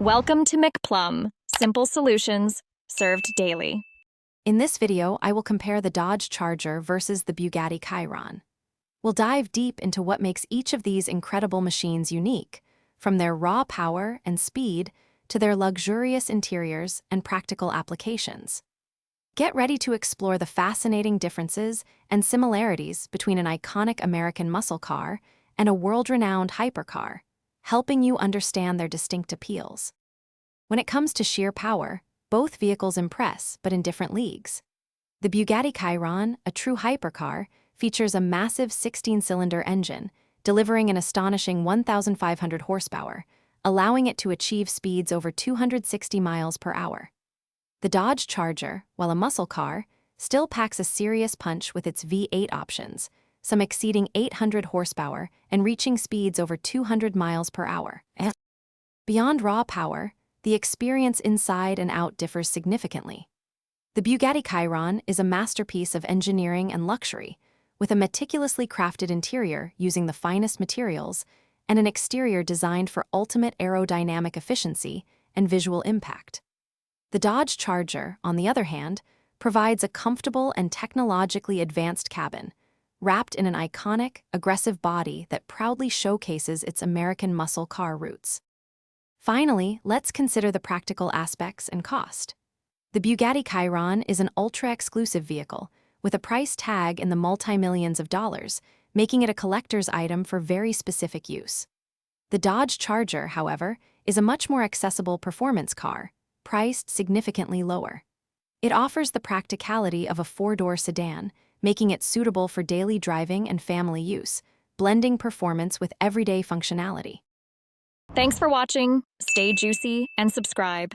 Welcome to McPlum, simple solutions served daily. In this video, I will compare the Dodge Charger versus the Bugatti Chiron. We'll dive deep into what makes each of these incredible machines unique, from their raw power and speed to their luxurious interiors and practical applications. Get ready to explore the fascinating differences and similarities between an iconic American muscle car and a world-renowned hypercar, helping you understand their distinct appeals. When it comes to sheer power, both vehicles impress, but in different leagues. The Bugatti Chiron, a true hypercar, features a massive 16-cylinder engine, delivering an astonishing 1,500 horsepower, allowing it to achieve speeds over 260 miles per hour. The Dodge Charger, while a muscle car, still packs a serious punch with its V8 options, some exceeding 800 horsepower and reaching speeds over 200 miles per hour. Beyond raw power, the experience inside and out differs significantly. The Bugatti Chiron is a masterpiece of engineering and luxury, with a meticulously crafted interior using the finest materials and an exterior designed for ultimate aerodynamic efficiency and visual impact. The Dodge Charger, on the other hand, provides a comfortable and technologically advanced cabin, wrapped in an iconic, aggressive body that proudly showcases its American muscle car roots. Finally, let's consider the practical aspects and cost. The Bugatti Chiron is an ultra-exclusive vehicle, with a price tag in the multi-millions of dollars, making it a collector's item for very specific use. The Dodge Charger, however, is a much more accessible performance car, priced significantly lower. It offers the practicality of a four-door sedan, making it suitable for daily driving and family use, blending performance with everyday functionality. Thanks for watching. Stay juicy and subscribe.